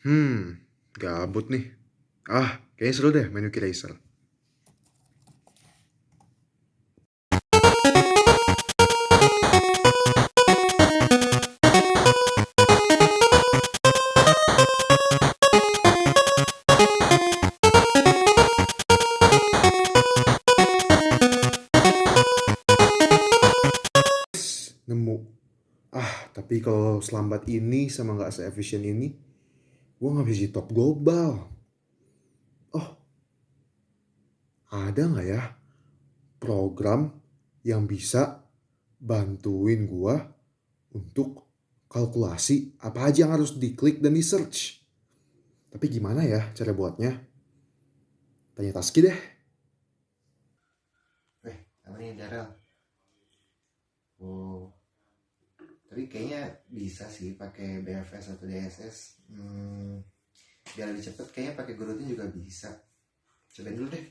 Hmm, gabut nih. Kayaknya seru deh main Wiki Racer. Nemu. Tapi kalau selambat ini sama nggak se-efisien ini, gue nggak bisa jadi top global. Oh, ada nggak ya program yang bisa bantuin gue untuk kalkulasi apa aja yang harus diklik dan di-search? Tapi gimana ya cara buatnya? Tanya Taski deh. Apa nih Daryl? Oh, tapi kayaknya bisa sih pakai BFS atau DSS. Biar lebih cepet kayaknya pakai Gurutin juga bisa. Cobain dulu deh.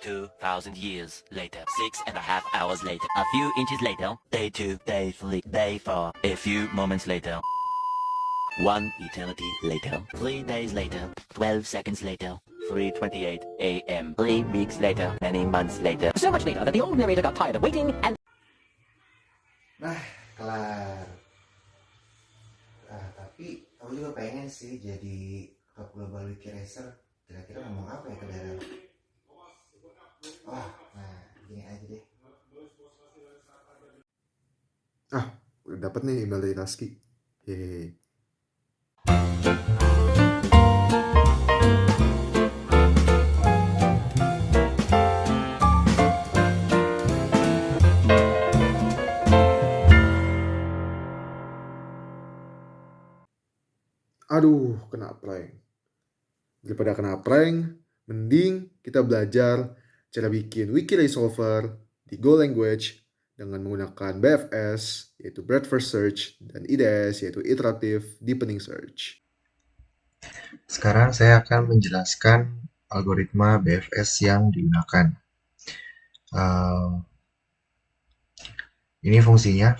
2,000 years later, 6.5 hours later, a few inches later, day 2, day 3, day 4, a few moments later, 1 eternity later, 3 days later, 12 seconds later, 3:28 a.m., 3 weeks later, many months later. So much later that the old narrator got tired of waiting and... Nah, kelar. Tapi aku juga pengen sih jadi top global Wiki Racer. Kira-kira ngomong apa ya ke Daryl? Nah, gini aja deh. Udah dapet nih email dari Taski. Hehehe. Aduh, kena prank. Daripada kena prank, mending kita belajar cara bikin wiki resolver di Go Language dengan menggunakan BFS, yaitu Breadth First Search, dan IDS, yaitu Iterative Deepening Search. Sekarang saya akan menjelaskan algoritma BFS yang digunakan. Ini fungsinya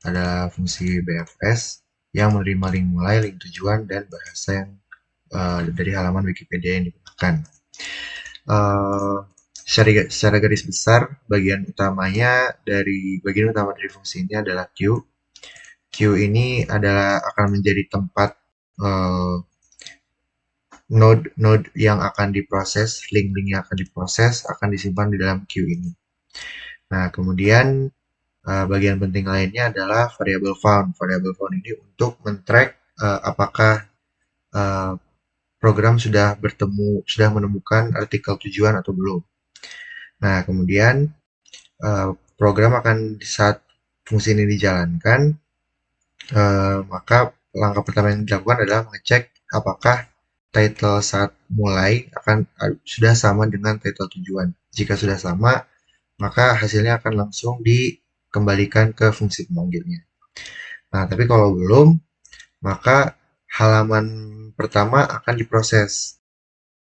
adalah fungsi BFS yang menerima link mulai, link tujuan, dan bahasa yang dari halaman Wikipedia yang digunakan. Secara garis besar, bagian utama dari fungsi ini adalah queue. Queue ini akan menjadi tempat node yang akan diproses, link-link yang akan diproses akan disimpan di dalam queue ini. Nah, kemudian bagian penting lainnya adalah variable found. Variable found ini untuk men-track apakah program sudah menemukan artikel tujuan atau belum. Nah, kemudian program akan saat fungsi ini dijalankan, maka langkah pertama yang dilakukan adalah mengecek apakah title saat mulai sudah sama dengan title tujuan. Jika sudah sama, maka hasilnya akan langsung dikembalikan ke fungsi pemanggilnya. Nah, tapi kalau belum, maka halaman pertama akan diproses.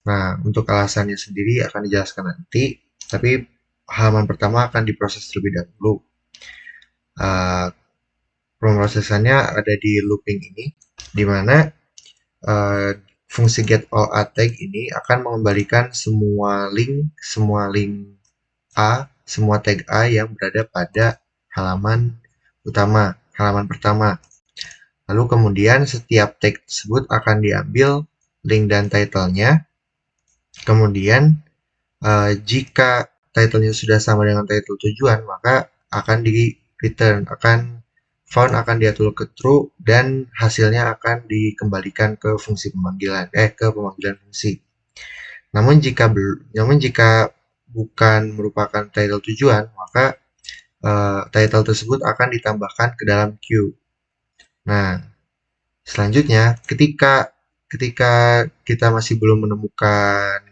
Nah, untuk alasannya sendiri akan dijelaskan nanti, tapi halaman pertama akan diproses terlebih dahulu. Pemrosesannya ada di looping ini, di mana fungsi getAllAtag ini akan mengembalikan semua link A, semua tag A yang berada pada halaman utama, halaman pertama. Lalu kemudian setiap tag tersebut akan diambil link dan title-nya. Kemudian jika title-nya sudah sama dengan title tujuan, maka akan di-return, found akan diatur ke true, dan hasilnya akan dikembalikan ke fungsi pemanggilan fungsi. Namun jika bukan merupakan title tujuan, maka title tersebut akan ditambahkan ke dalam queue. Nah, selanjutnya ketika kita masih belum menemukan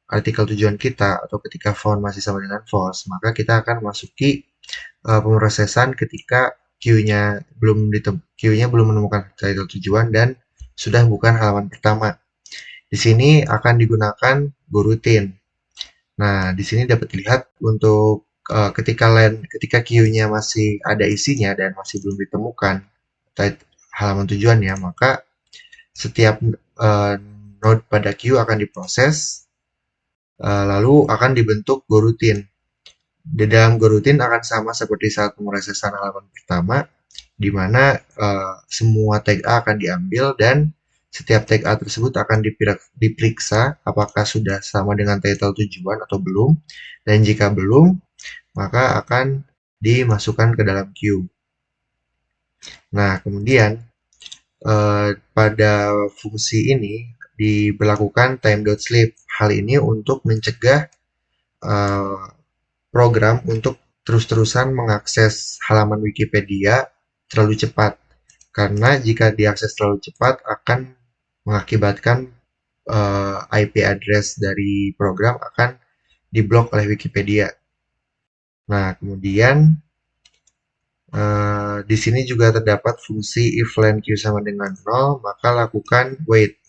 artikel tujuan kita, atau ketika found masih sama dengan false, maka kita akan memasuki pemrosesan ketika queue-nya belum menemukan title tujuan dan sudah bukan halaman pertama. Di sini akan digunakan Gurutin. Nah, di sini dapat dilihat untuk ketika queue-nya masih ada isinya dan masih belum ditemukan halaman tujuan ya, maka setiap node pada queue akan diproses, lalu akan dibentuk goroutine. Di dalam goroutine akan sama seperti saat pemrosesan halaman pertama, di mana semua tag A akan diambil dan setiap tag A tersebut akan diperiksa apakah sudah sama dengan title tujuan atau belum, dan jika belum, maka akan dimasukkan ke dalam queue. Nah, kemudian pada fungsi ini diberlakukan time.sleep. Hal ini untuk mencegah program untuk terus-terusan mengakses halaman Wikipedia terlalu cepat. Karena jika diakses terlalu cepat akan mengakibatkan IP address dari program akan diblok oleh Wikipedia. Nah, kemudian di sini juga terdapat fungsi if len q sama dengan 0, maka lakukan wait.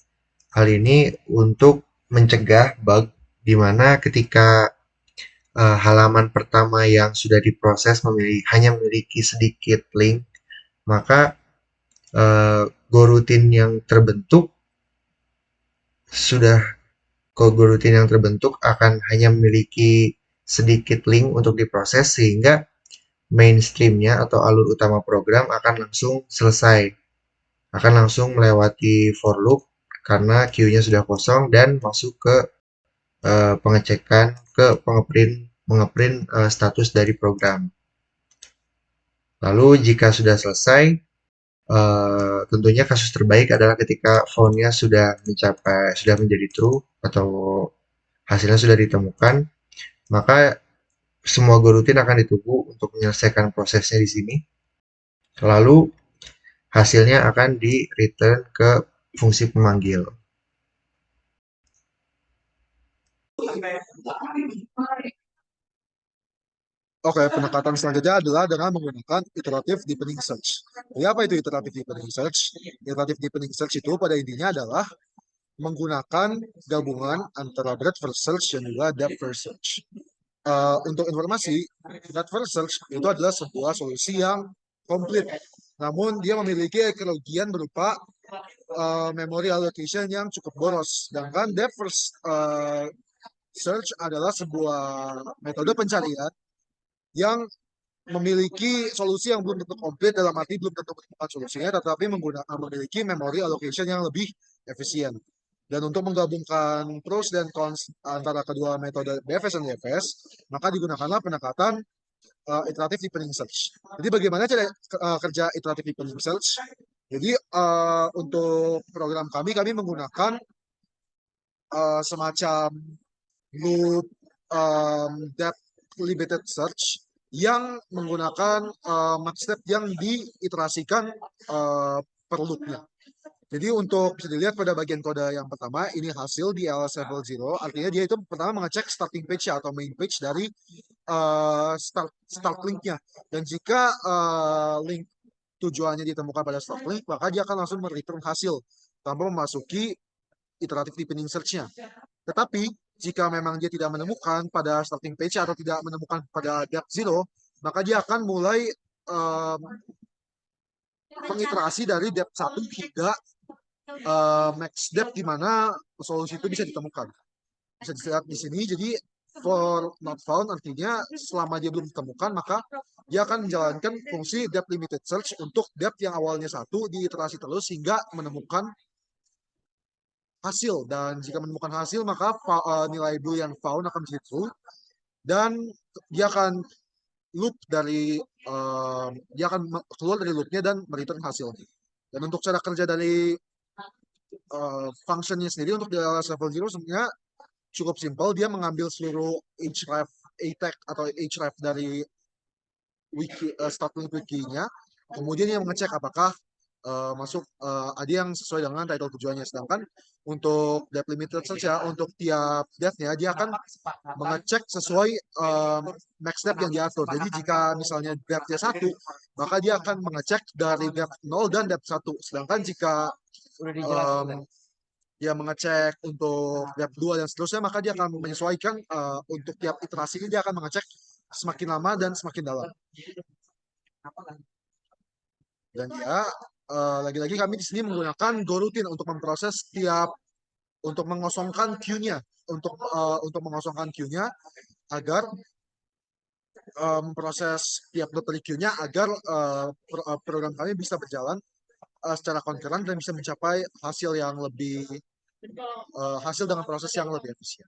Hal ini untuk mencegah bug di mana ketika halaman pertama yang sudah diproses hanya memiliki sedikit link, maka goroutine yang terbentuk akan hanya memiliki sedikit link untuk diproses sehingga mainstreamnya atau alur utama program akan langsung selesai, akan langsung melewati for loop karena queue-nya sudah kosong dan masuk ke pengecekan ke mengeprint status dari program. Lalu jika sudah selesai, tentunya kasus terbaik adalah ketika found-nya sudah menjadi true atau hasilnya sudah ditemukan, maka semua goroutine akan ditunggu untuk menyelesaikan prosesnya di sini. Lalu hasilnya akan di-return ke fungsi pemanggil. Oke, pendekatan selanjutnya adalah dengan menggunakan iterative deepening search. Jadi apa itu iterative deepening search? Iterative deepening search itu pada intinya adalah menggunakan gabungan antara breadth first search dan juga depth first search. Untuk informasi, breadth first search itu adalah sebuah solusi yang komplit, namun dia memiliki kerugian berupa memory allocation yang cukup boros. Sedangkan depth first search adalah sebuah metode pencarian yang memiliki solusi yang belum tentu komplit, dalam arti belum tentu menemukan solusinya, tetapi memiliki memory allocation yang lebih efisien. Dan untuk menggabungkan pros dan cons antara kedua metode BFS dan DFS, maka digunakanlah pendekatan iterative deepening search. Jadi bagaimana cara kerja iterative deepening search? Jadi untuk program kami menggunakan semacam loop depth limited search yang menggunakan max step yang diiterasikan per loopnya. Jadi untuk bisa dilihat pada bagian kode yang pertama, ini hasil di ls level 0, artinya dia itu pertama mengecek starting page atau main page dari start linknya. Dan jika link tujuannya ditemukan pada start link, maka dia akan langsung mereturn hasil tanpa memasuki iterative deepening search-nya. Tetapi jika memang dia tidak menemukan pada starting page atau tidak menemukan pada depth 0, maka dia akan mulai mengiterasi dari depth 1 hingga max depth di mana solusi itu bisa ditemukan. Bisa dilihat di sini, jadi for not found artinya selama dia belum ditemukan, maka dia akan menjalankan fungsi depth limited search untuk depth yang awalnya 1 diiterasi terus hingga menemukan hasil. Dan jika menemukan hasil, maka nilai boolean found akan menjadi true dan dia akan loop dari dia akan keluar dari loopnya dan mereturn hasilnya. Dan untuk cara kerja dari functionnya sendiri untuk di ls level 0 sebenarnya cukup simpel. Dia mengambil seluruh href tag atau href dari wiki start link wiki-nya, kemudian dia mengecek apakah masuk ada yang sesuai dengan title tujuannya. Sedangkan untuk depth limited saja, untuk tiap depth-nya dia akan mengecek sesuai max depth yang diatur. Jadi jika misalnya depth-nya 1, maka dia akan mengecek dari depth 0 dan depth 1. Sedangkan jika dia mengecek untuk depth 2 dan seterusnya, maka dia akan menyesuaikan untuk tiap iterasi ini dia akan mengecek semakin lama dan semakin dalam. Dan dia lagi-lagi kami di sini menggunakan GoRoutine untuk untuk mengosongkan queue-nya, untuk mengosongkan queue-nya agar proses tiap dot queue-nya agar program kami bisa berjalan secara concurrent dan bisa mencapai hasil dengan proses yang lebih efisien.